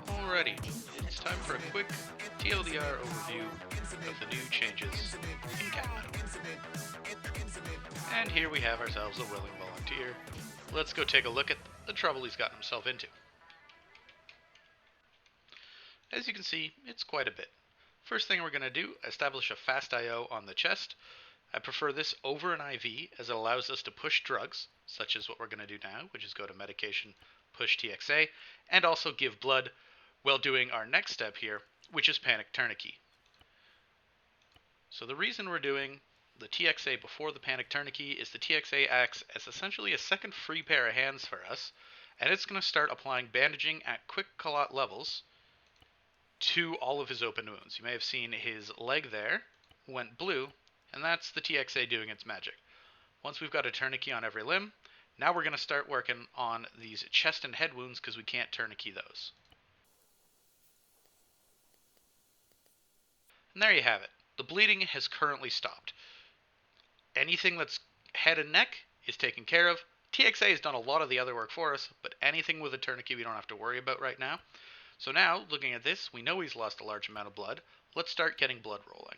Alrighty, it's time for a quick TLDR overview of the new changes in cat metal. And here we have ourselves a willing volunteer. Let's go take a look at the trouble he's gotten himself into. As you can see, it's quite a bit. First thing we're going to do, establish a fast IO on the chest. I prefer this over an IV as it allows us to push drugs, such as what we're going to do now, which is go to medication, push TXA, and also give blood while doing our next step here, which is panic tourniquet. So the reason we're doing the TXA before the panic tourniquet is the TXA acts as essentially a second free pair of hands for us, and it's going to start applying bandaging at quick clot levels to all of his open wounds. You may have seen his leg there went blue, and that's the TXA doing its magic. Once we've got a tourniquet on every limb, now we're going to start working on these chest and head wounds because we can't tourniquet those. And there you have it. The bleeding has currently stopped. Anything that's head and neck is taken care of. TXA has done a lot of the other work for us, but anything with a tourniquet we don't have to worry about right now. So now, looking at this, we know he's lost a large amount of blood. Let's start getting blood rolling,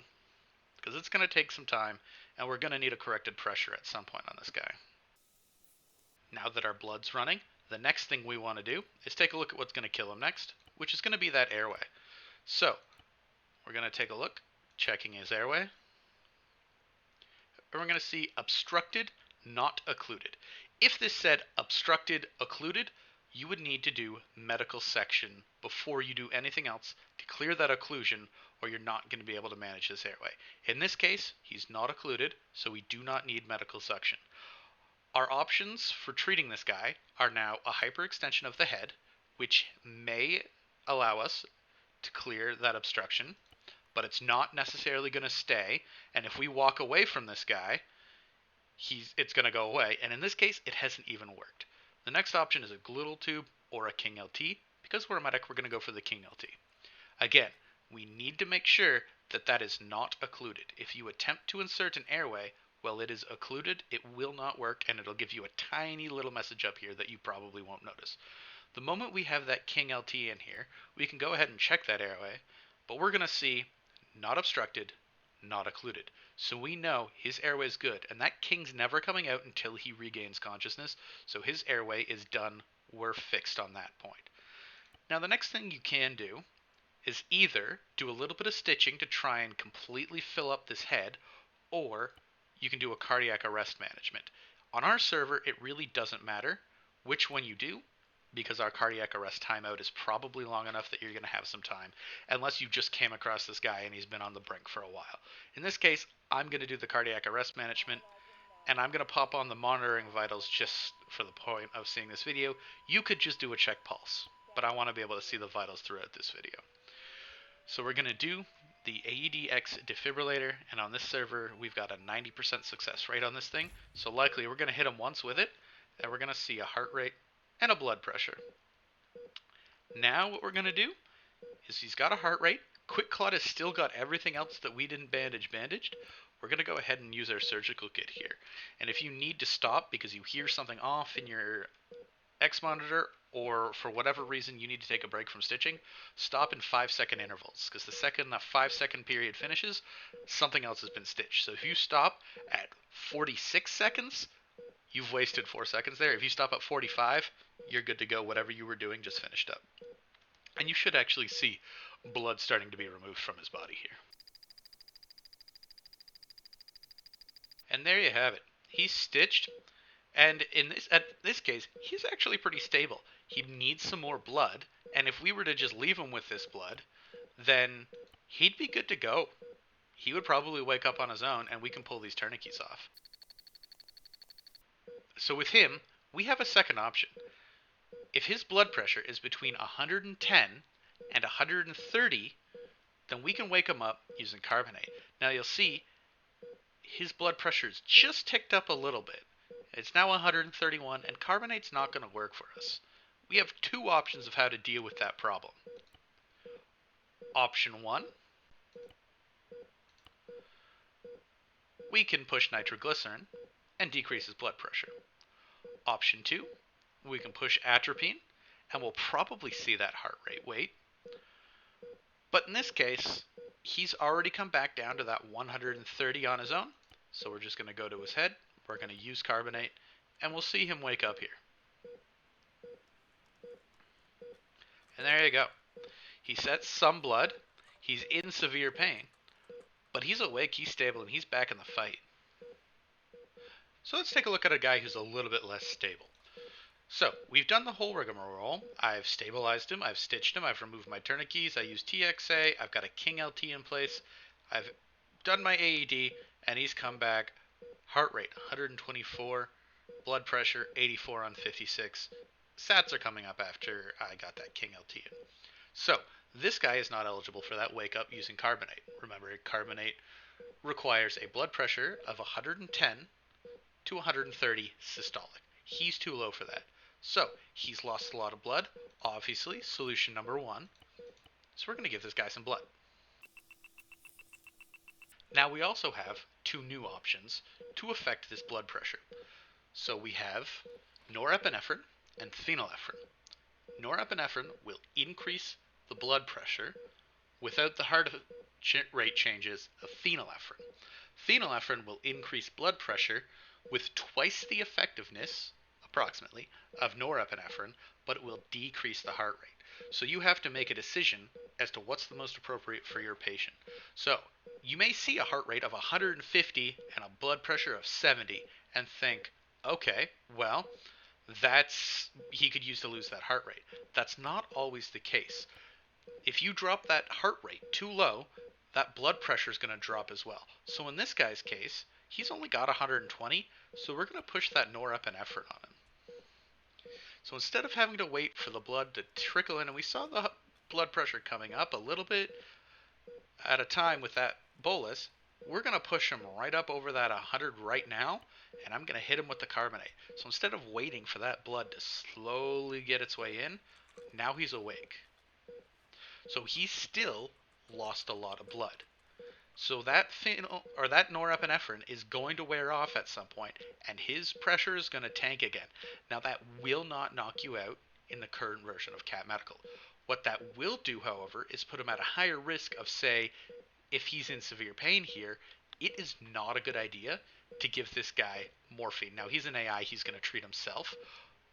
because it's going to take some time, and we're going to need a corrected pressure at some point on this guy. Now that our blood's running, the next thing we want to do is take a look at what's going to kill him next, which is going to be that airway. So, we're going to take a look, checking his airway, and we're going to see obstructed, not occluded. If this said obstructed, occluded, you would need to do medical section before you do anything else to clear that occlusion, or you're not going to be able to manage this airway. In this case, he's not occluded, so we do not need medical suction. Our options for treating this guy are now a hyperextension of the head, which may allow us to clear that obstruction, but it's not necessarily going to stay, and if we walk away from this guy, it's going to go away, and in this case, it hasn't even worked. The next option is a gluteal tube or a King LT. Because we're a medic, we're going to go for the King LT. Again, we need to make sure that that is not occluded. If you attempt to insert an airway while it is occluded, it will not work, and it'll give you a tiny little message up here that you probably won't notice. The moment we have that King LT in here, we can go ahead and check that airway, but we're going to see not obstructed, not occluded. So we know his airway is good, and that King's never coming out until he regains consciousness, so his airway is done. We're fixed on that point. Now the next thing you can do is either do a little bit of stitching to try and completely fill up this head, or you can do a cardiac arrest management. On our server, it really doesn't matter which one you do, because our cardiac arrest timeout is probably long enough that you're going to have some time, unless you just came across this guy and he's been on the brink for a while. In this case, I'm going to do the cardiac arrest management, and I'm going to pop on the monitoring vitals just for the point of seeing this video. You could just do a check pulse, but I want to be able to see the vitals throughout this video. So we're going to do the AEDX defibrillator, and on this server, we've got a 90% success rate on this thing, so likely we're going to hit him once with it, and we're going to see a heart rate and a blood pressure. Now what we're going to do is he's got a heart rate. Quick Clot has still got everything else that we didn't bandaged. We're going to go ahead and use our surgical kit here. And if you need to stop because you hear something off in your X monitor, or for whatever reason you need to take a break from stitching, stop in 5-second intervals, because the second that 5-second period finishes, something else has been stitched. So if you stop at 46 seconds, you've wasted 4 seconds there. If you stop at 45, you're good to go. Whatever you were doing just finished up. And you should actually see blood starting to be removed from his body here. And there you have it. He's stitched, and in this case, he's actually pretty stable. He needs some more blood, and if we were to just leave him with this blood, then he'd be good to go. He would probably wake up on his own, and we can pull these tourniquets off. So with him, we have a second option. If his blood pressure is between 110 and 130, then we can wake him up using carbonate. Now you'll see his blood pressure's just ticked up a little bit. It's now 131, and carbonate's not going to work for us. We have two options of how to deal with that problem. Option 1, we can push nitroglycerin, and decreases blood pressure. Option 2, we can push atropine, and we'll probably see that heart rate wait. But in this case, he's already come back down to that 130 on his own. So we're just going to go to his head. We're going to use carbonate, and we'll see him wake up here. And there you go. He sets some blood. He's in severe pain. But he's awake, he's stable, and he's back in the fight. So let's take a look at a guy who's a little bit less stable. So, we've done the whole rigmarole. I've stabilized him, I've stitched him, I've removed my tourniquets, I used TXA, I've got a King LT in place, I've done my AED, and he's come back. Heart rate, 124, blood pressure, 84 on 56. Sats are coming up after I got that King LT in. So, this guy is not eligible for that wake up using carbonate. Remember, carbonate requires a blood pressure of 110 to 130 systolic. He's too low for that. So, he's lost a lot of blood. Obviously, solution number 1. So we're going to give this guy some blood. Now we also have 2 new options to affect this blood pressure. So we have norepinephrine and phenylephrine. Norepinephrine will increase the blood pressure without the heart rate changes of phenylephrine. Phenylephrine will increase blood pressure with twice the effectiveness, approximately, of norepinephrine, but it will decrease the heart rate. So you have to make a decision as to what's the most appropriate for your patient. So you may see a heart rate of 150 and a blood pressure of 70 and think, okay, well, he could use to lose that heart rate. That's not always the case. If you drop that heart rate too low, that blood pressure is going to drop as well. So in this guy's case, he's only got 120, so we're going to push that norepinephrine on him. So instead of having to wait for the blood to trickle in, and we saw the blood pressure coming up a little bit at a time with that bolus, we're going to push him right up over that 100 right now, and I'm going to hit him with the carbonate. So instead of waiting for that blood to slowly get its way in, now he's awake. So he's still lost a lot of blood. So that norepinephrine is going to wear off at some point, and his pressure is going to tank again. Now that will not knock you out in the current version of Cat Medical. What that will do, however, is put him at a higher risk of, say, if he's in severe pain here, it is not a good idea to give this guy morphine. Now he's an AI, he's going to treat himself,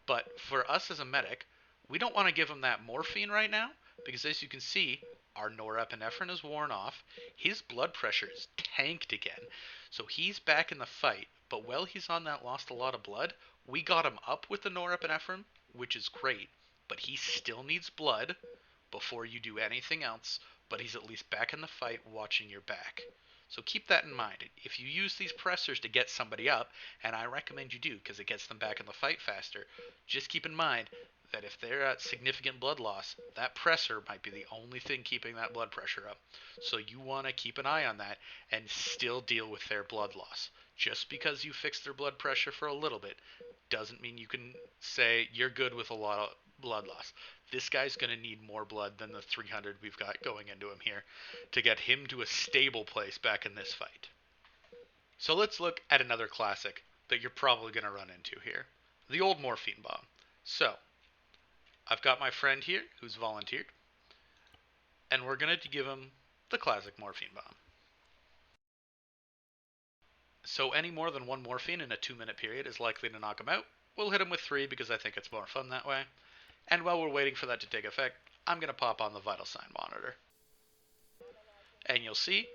but for us as a medic, we don't want to give him that morphine right now, because as you can see, our norepinephrine is worn off, his blood pressure is tanked again, so he's back in the fight, but while he's on that lost a lot of blood, we got him up with the norepinephrine, which is great, but he still needs blood before you do anything else, but he's at least back in the fight watching your back. So keep that in mind. If you use these pressors to get somebody up, and I recommend you do because it gets them back in the fight faster, just keep in mind that if they're at significant blood loss, that pressor might be the only thing keeping that blood pressure up. So you want to keep an eye on that and still deal with their blood loss. Just because you fix their blood pressure for a little bit doesn't mean you can say you're good with a lot of blood loss. This guy's going to need more blood than the 300 we've got going into him here to get him to a stable place back in this fight. So let's look at another classic that you're probably going to run into here. The old Morphine Bomb. So, I've got my friend here who's volunteered, and we're going to give him the classic Morphine Bomb. So any more than 1 morphine in a 2-minute period is likely to knock him out. We'll hit him with 3 because I think it's more fun that way. And while we're waiting for that to take effect, I'm going to pop on the vital sign monitor. And you'll see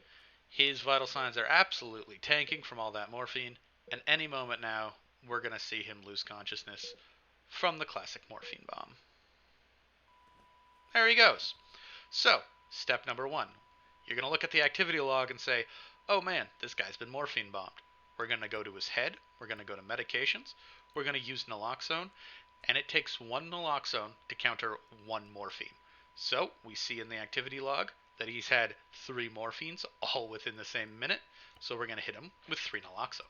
his vital signs are absolutely tanking from all that morphine, and any moment now, we're going to see him lose consciousness from the classic Morphine Bomb. There he goes. So, step number 1. You're going to look at the activity log and say, oh man, this guy's been morphine bombed. We're going to go to his head, we're going to go to medications, we're going to use naloxone, and it takes 1 naloxone to counter 1 morphine. So, we see in the activity log that he's had 3 morphines, all within the same minute, so we're going to hit him with 3 naloxone.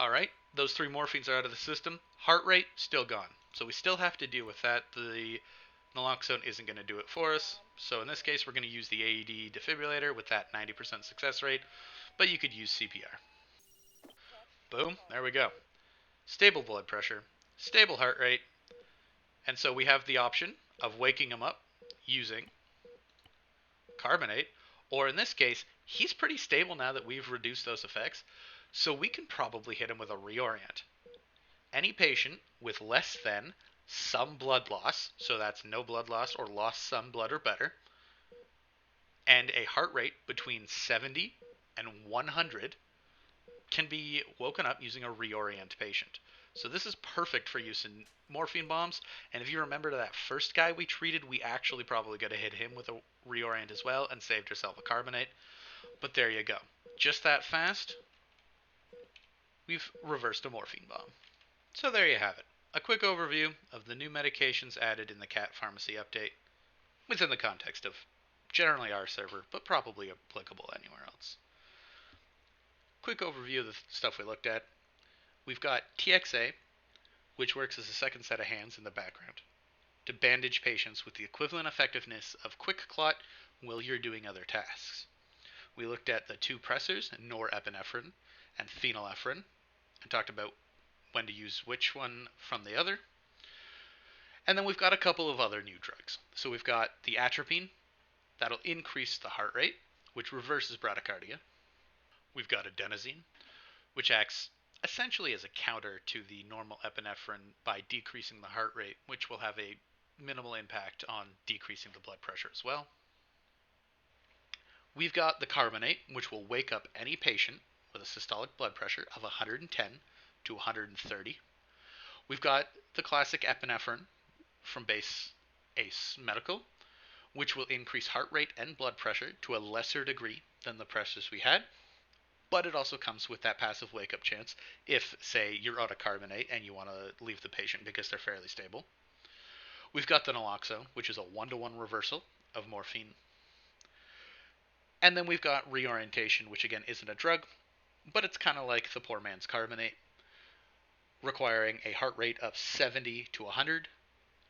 Alright, those 3 morphines are out of the system, heart rate, still gone. So we still have to deal with that. The naloxone isn't going to do it for us. So in this case, we're going to use the AED defibrillator with that 90% success rate, but you could use CPR. Boom, there we go. Stable blood pressure, stable heart rate, and so we have the option of waking him up using carbonate, or in this case, he's pretty stable now that we've reduced those effects, so we can probably hit him with a reorient. Any patient with less than some blood loss, so that's no blood loss or lost some blood or better, and a heart rate between 70 and 100 can be woken up using a reorient patient. So this is perfect for use in morphine bombs. And if you remember that first guy we treated, we actually probably could have hit him with a reorient as well and saved yourself a carbonate. But there you go. Just that fast, we've reversed a morphine bomb. So there you have it. A quick overview of the new medications added in the cat pharmacy update within the context of generally our server, but probably applicable anywhere else. Quick overview of the stuff we looked at. We've got TXA, which works as a second set of hands in the background to bandage patients with the equivalent effectiveness of quick clot while you're doing other tasks. We looked at the two pressors, norepinephrine and phenylephrine, and talked about when to use which one from the other. And then we've got a couple of other new drugs. So we've got the atropine, that'll increase the heart rate, which reverses bradycardia. We've got adenosine, which acts essentially as a counter to the normal epinephrine by decreasing the heart rate, which will have a minimal impact on decreasing the blood pressure as well. We've got the carbonate, which will wake up any patient with a systolic blood pressure of 110 to 130. We've got the classic epinephrine from base Ace Medical, which will increase heart rate and blood pressure to a lesser degree than the pressures we had. But it also comes with that passive wake-up chance if, say, you're out of carbonate and you want to leave the patient because they're fairly stable. We've got the naloxone, which is a 1-to-1 reversal of morphine. And then we've got reorientation, which again isn't a drug, but it's kind of like the poor man's carbonate, requiring a heart rate of 70 to 100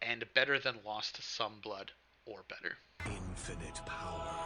and better than lost some blood or better. Infinite power.